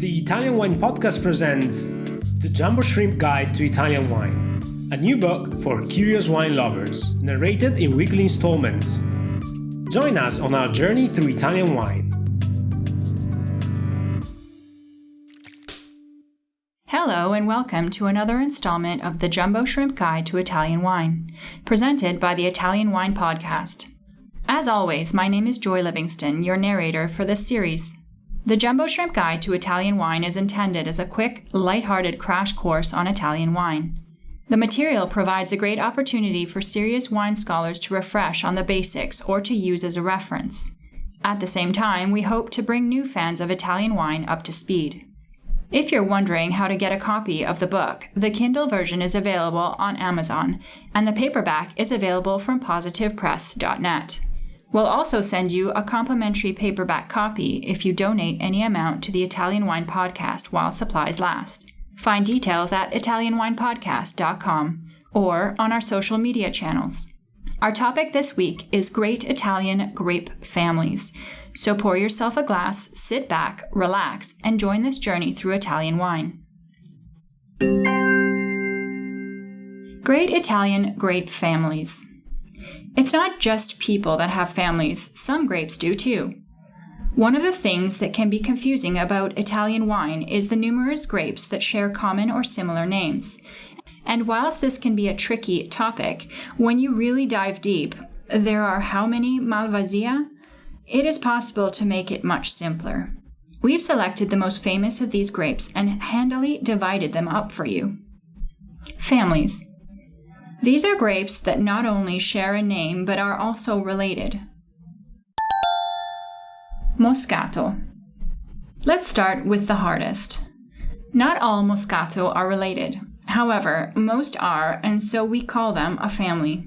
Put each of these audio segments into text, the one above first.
The Italian Wine Podcast presents The Jumbo Shrimp Guide to Italian Wine, a new book for curious wine lovers, narrated in weekly installments. Join us on our journey through Italian wine. Hello and welcome to another installment of the Jumbo Shrimp Guide to Italian Wine, presented by the Italian Wine Podcast. As always, my name is Joy Livingston, your narrator for this series. The Jumbo Shrimp Guide to Italian Wine is intended as a quick, lighthearted crash course on Italian wine. The material provides a great opportunity for serious wine scholars to refresh on the basics or to use as a reference. At the same time, we hope to bring new fans of Italian wine up to speed. If you're wondering how to get a copy of the book, the Kindle version is available on Amazon, and the paperback is available from positivepress.net. We'll also send you a complimentary paperback copy if you donate any amount to the Italian Wine Podcast while supplies last. Find details at italianwinepodcast.com or on our social media channels. Our topic this week is Great Italian Grape Families. So pour yourself a glass, sit back, relax, and join this journey through Italian wine. Great Italian Grape Families. It's not just people that have families, some grapes do too. One of the things that can be confusing about Italian wine is the numerous grapes that share common or similar names. And whilst this can be a tricky topic, when you really dive deep, there are how many Malvasia? It is possible to make it much simpler. We've selected the most famous of these grapes and handily divided them up for you. Families. These are grapes that not only share a name but are also related. Moscato. Let's start with the hardest. Not all Moscato are related. However, most are, and so we call them a family.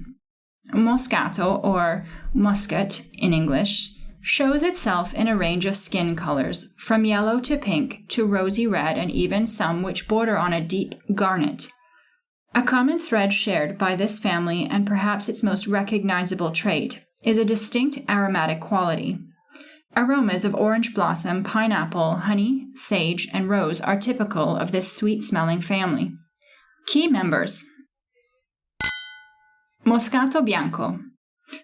Moscato, or muscat in English, shows itself in a range of skin colors, from yellow to pink to rosy red and even some which border on a deep garnet. A common thread shared by this family, and perhaps its most recognizable trait, is a distinct aromatic quality. Aromas of orange blossom, pineapple, honey, sage, and rose are typical of this sweet-smelling family. Key members. Moscato Bianco.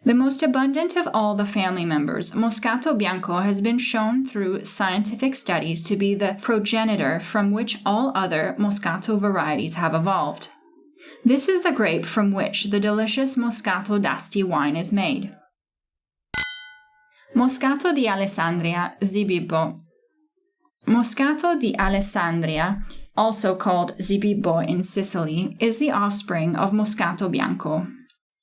The most abundant of all the family members, Moscato Bianco has been shown through scientific studies to be the progenitor from which all other Moscato varieties have evolved. This is the grape from which the delicious Moscato d'Asti wine is made. Moscato di Alessandria Zibibbo. Moscato di Alessandria, also called Zibibbo in Sicily, is the offspring of Moscato Bianco.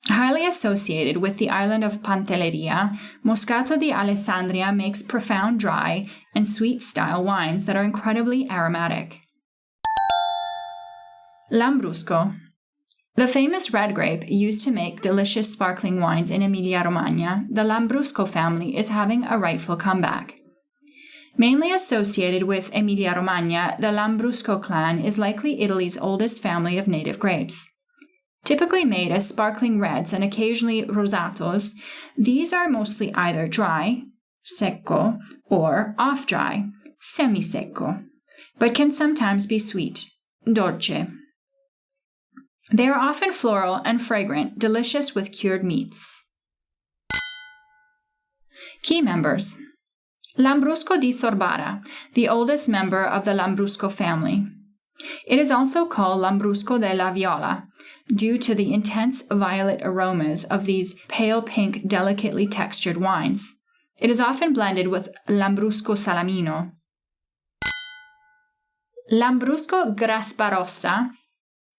Highly associated with the island of Pantelleria, Moscato di Alessandria makes profound dry and sweet style wines that are incredibly aromatic. Lambrusco. The famous red grape used to make delicious sparkling wines in Emilia-Romagna, the Lambrusco family is having a rightful comeback. Mainly associated with Emilia-Romagna, the Lambrusco clan is likely Italy's oldest family of native grapes. Typically made as sparkling reds and occasionally rosatos, these are mostly either dry, secco, or off-dry, semi-secco, but can sometimes be sweet, dolce. They are often floral and fragrant, delicious with cured meats. Key members. Lambrusco di Sorbara, the oldest member of the Lambrusco family. It is also called Lambrusco della Viola, due to the intense violet aromas of these pale pink, delicately textured wines. It is often blended with Lambrusco Salamino. Lambrusco Grasparossa.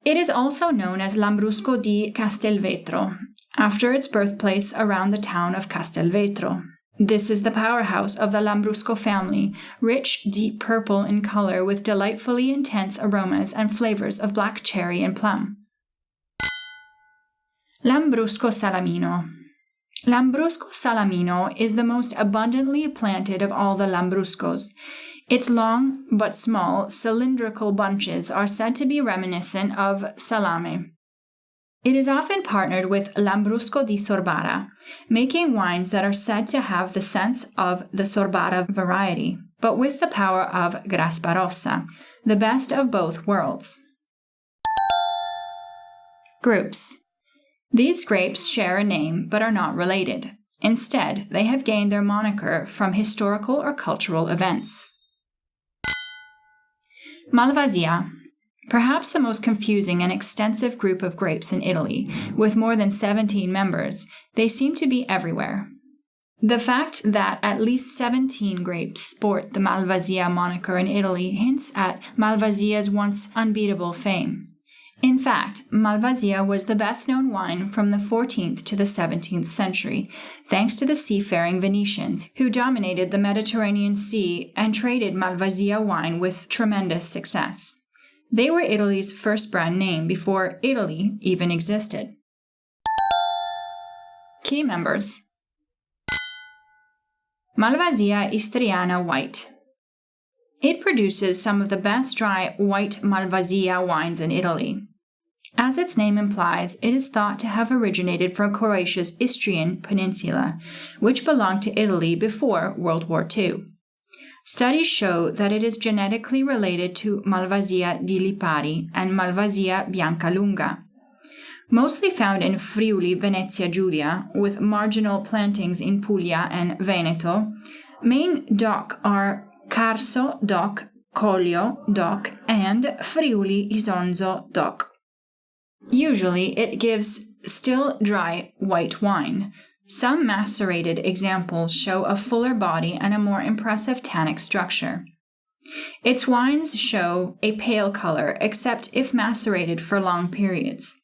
It is also known as Lambrusco di Castelvetro, after its birthplace around the town of Castelvetro. This is the powerhouse of the Lambrusco family, rich, deep purple in color with delightfully intense aromas and flavors of black cherry and plum. Lambrusco Salamino. Lambrusco Salamino is the most abundantly planted of all the Lambruscos. Its long but small cylindrical bunches are said to be reminiscent of salame. It is often partnered with Lambrusco di Sorbara, making wines that are said to have the scents of the Sorbara variety. but with the power of Grappa Rossa, the best of both worlds. Groups. These grapes share a name but are not related. Instead, they have gained their moniker from historical or cultural events. Malvasia. Perhaps the most confusing and extensive group of grapes in Italy, with more than 17 members, they seem to be everywhere. The fact that at least 17 grapes sport the Malvasia moniker in Italy hints at Malvasia's once unbeatable fame. In fact, Malvasia was the best-known wine from the 14th to the 17th century, thanks to the seafaring Venetians, who dominated the Mediterranean Sea and traded Malvasia wine with tremendous success. They were Italy's first brand name before Italy even existed. Key members. Malvasia Istriana White. It produces some of the best dry white Malvasia wines in Italy. As its name implies, it is thought to have originated from Croatia's Istrian peninsula, which belonged to Italy before World War II. Studies show that it is genetically related to Malvasia di Lipari and Malvasia Biancalunga. Mostly found in Friuli, Venezia Giulia, with marginal plantings in Puglia and Veneto, main DOC are Carso DOC, Collio DOC, and Friuli Isonzo DOC. Usually, it gives still dry white wine. Some macerated examples show a fuller body and a more impressive tannic structure. Its wines show a pale color, except if macerated for long periods.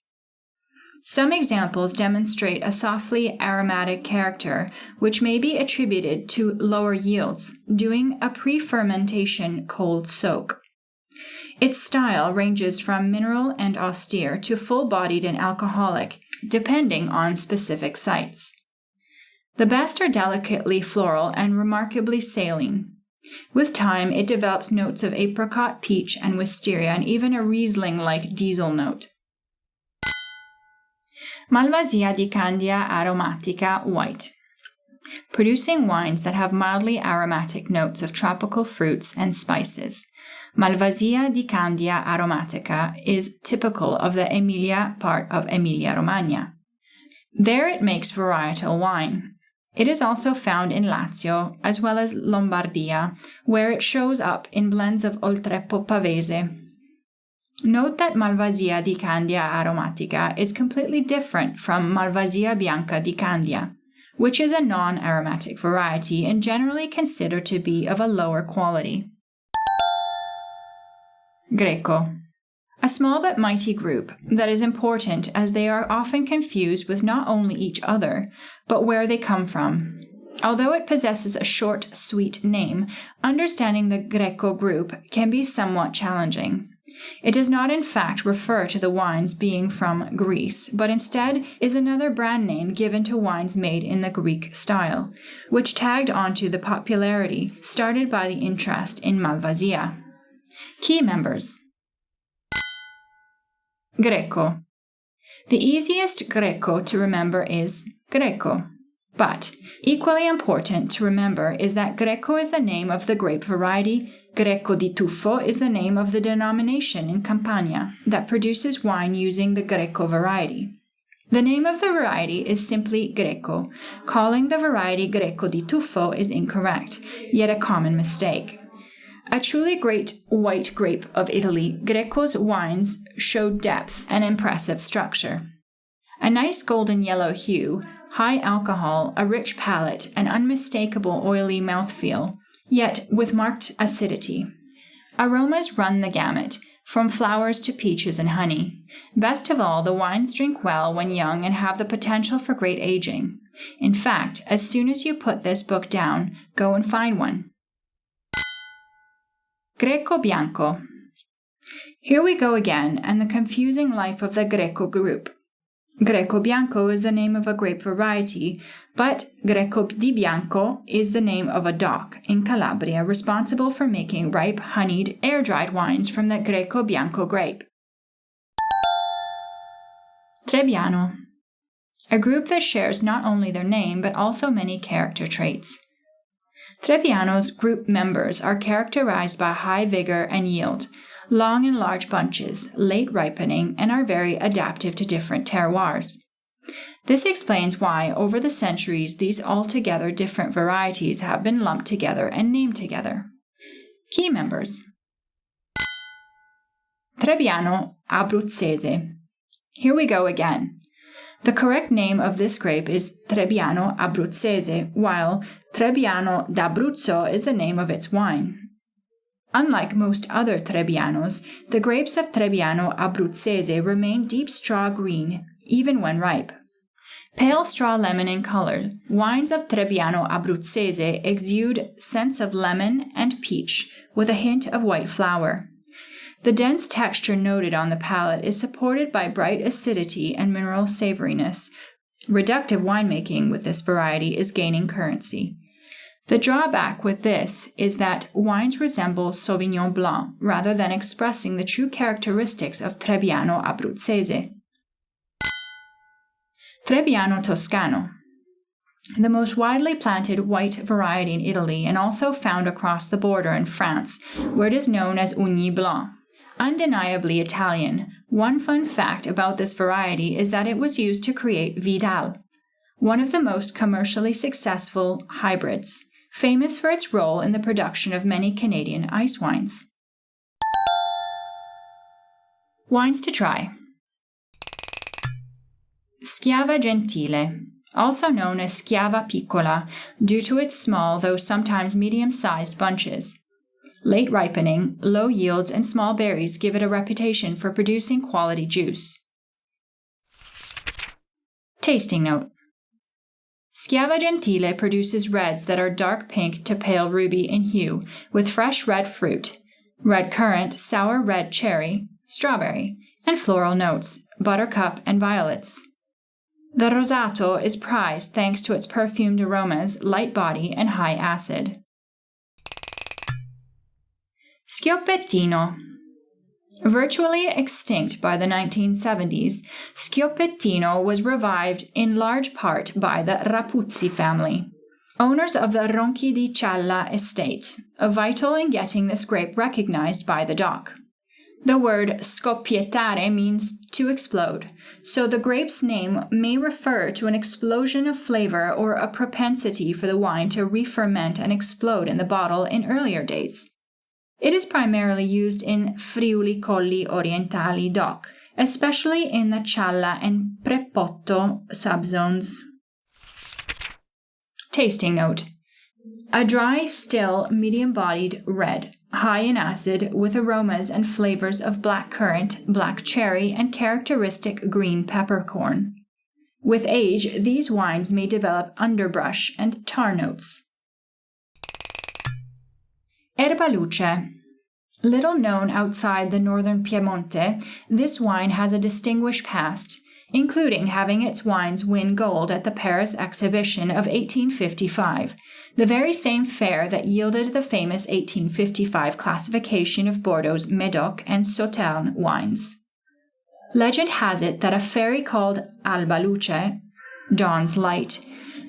Some examples demonstrate a softly aromatic character, which may be attributed to lower yields, doing a pre-fermentation cold soak. Its style ranges from mineral and austere to full-bodied and alcoholic, depending on specific sites. The best are delicately floral and remarkably saline. With time, it develops notes of apricot, peach, and wisteria, and even a Riesling-like diesel note. Malvasia di Candia Aromatica White. Producing wines that have mildly aromatic notes of tropical fruits and spices. Malvasia di Candia Aromatica is typical of the Emilia part of Emilia-Romagna. There it makes varietal wine. It is also found in Lazio, as well as Lombardia, where it shows up in blends of Oltreppo Pavese. Note that Malvasia di Candia Aromatica is completely different from Malvasia Bianca di Candia, which is a non-aromatic variety and generally considered to be of a lower quality. Greco. A small but mighty group that is important as they are often confused with not only each other, but where they come from. Although it possesses a short, sweet name, understanding the Greco group can be somewhat challenging. It does not in fact refer to the wines being from Greece, but instead is another brand name given to wines made in the Greek style, which tagged onto the popularity started by the interest in Malvasia. Key members. Greco. The easiest Greco to remember is Greco, but equally important to remember is that Greco is the name of the grape variety. Greco di Tuffo is the name of the denomination in Campania that produces wine using the Greco variety. The name of the variety is simply Greco. Calling the variety Greco di Tuffo is incorrect, yet a common mistake. A truly great white grape of Italy, Greco's wines show depth and impressive structure. A nice golden yellow hue, high alcohol, a rich palate, and unmistakable oily mouthfeel, yet with marked acidity. Aromas run the gamut, from flowers to peaches and honey. Best of all, the wines drink well when young and have the potential for great aging. In fact, as soon as you put this book down, go and find one. Greco Bianco. Here we go again, and the confusing life of the Greco group. Greco Bianco is the name of a grape variety, but Greco di Bianco is the name of a DOC in Calabria responsible for making ripe, honeyed, air-dried wines from the Greco Bianco grape. Trebbiano. A group that shares not only their name but also many character traits. Trebbiano's group members are characterized by high vigor and yield, long and large bunches, late ripening, and are very adaptive to different terroirs. This explains why, over the centuries, these altogether different varieties have been lumped together and named together. Key members: Trebbiano Abruzzese. Here we go again. The correct name of this grape is Trebbiano Abruzzese, while Trebbiano d'Abruzzo is the name of its wine. Unlike most other Trebbianos, the grapes of Trebbiano Abruzzese remain deep straw green, even when ripe. Pale straw lemon in color, wines of Trebbiano Abruzzese exude scents of lemon and peach, with a hint of white flower. The dense texture noted on the palate is supported by bright acidity and mineral savoriness. Reductive winemaking with this variety is gaining currency. The drawback with this is that wines resemble Sauvignon Blanc rather than expressing the true characteristics of Trebbiano Abruzzese. Trebbiano Toscano. The most widely planted white variety in Italy and also found across the border in France, where it is known as Ugni Blanc. Undeniably Italian, one fun fact about this variety is that it was used to create Vidal, one of the most commercially successful hybrids, famous for its role in the production of many Canadian ice wines. Wines to try. Schiava Gentile, also known as Schiava Piccola, due to its small though sometimes medium-sized bunches. Late ripening, low yields, and small berries give it a reputation for producing quality juice. Tasting note. Schiava Gentile produces reds that are dark pink to pale ruby in hue, with fresh red fruit, red currant, sour red cherry, strawberry, and floral notes, buttercup, and violets. The Rosato is prized thanks to its perfumed aromas, light body, and high acid. Schioppettino. Virtually extinct by the 1970s, Schioppettino was revived in large part by the Rapuzzi family, owners of the Ronchi di Cialla estate, vital in getting this grape recognized by the DOC. The word scoppiettare means to explode, so the grape's name may refer to an explosion of flavor or a propensity for the wine to re-ferment and explode in the bottle in earlier days. It is primarily used in Friuli Colli Orientali DOC, especially in the Cialla and Prepotto subzones. Tasting note. A dry, still, medium-bodied red, high in acid, with aromas and flavors of black currant, black cherry, and characteristic green peppercorn. With age, these wines may develop underbrush and tar notes. Erbaluce. Little known outside the northern Piemonte, this wine has a distinguished past, including having its wines win gold at the Paris Exhibition of 1855, the very same fair that yielded the famous 1855 classification of Bordeaux's Médoc and Sauternes wines. Legend has it that a fairy called Erbaluce, Dawn's Light,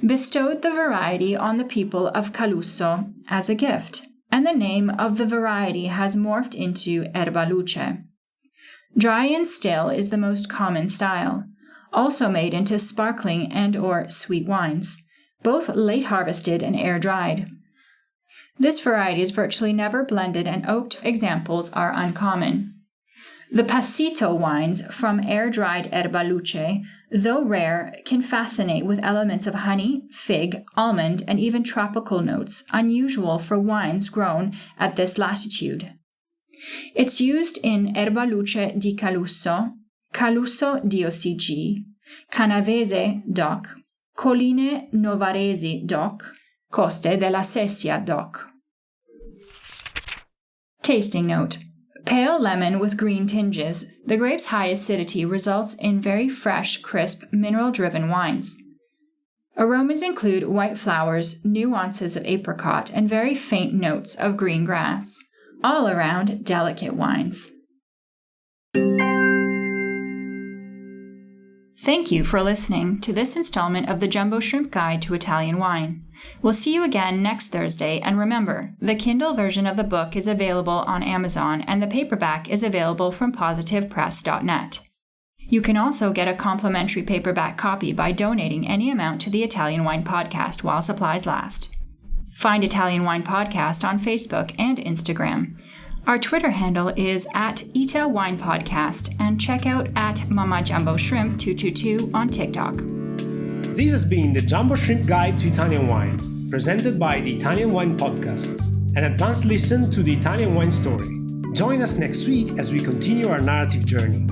bestowed the variety on the people of Calusso as a gift, and the name of the variety has morphed into Erbaluce. Dry and still is the most common style, also made into sparkling and or sweet wines, both late harvested and air-dried. This variety is virtually never blended and oaked examples are uncommon. The Passito wines from air-dried Erbaluce, though rare, can fascinate with elements of honey, fig, almond, and even tropical notes, unusual for wines grown at this latitude. It's used in Erbaluce di Calusso, Calusso DOCG, Canavese DOC, Colline Novaresi DOC, Coste della Sesia DOC. Tasting note. Pale lemon with green tinges, the grape's high acidity results in very fresh, crisp, mineral-driven wines. Aromas include white flowers, nuances of apricot, and very faint notes of green grass. All around Thank you for listening to this installment of the Jumbo Shrimp Guide to Italian Wine. We'll see you again next Thursday, and remember, the Kindle version of the book is available on Amazon and the paperback is available from positivepress.net. You can also get a complimentary paperback copy by donating any amount to the Italian Wine Podcast while supplies last. Find Italian Wine Podcast on Facebook and Instagram. Our Twitter handle is @ItaWinePodcast, and check out @MamaJumboShrimp222 on TikTok. This has been the Jumbo Shrimp Guide to Italian Wine, presented by the Italian Wine Podcast, an advanced listen to the Italian wine story. Join us next week as we continue our narrative journey.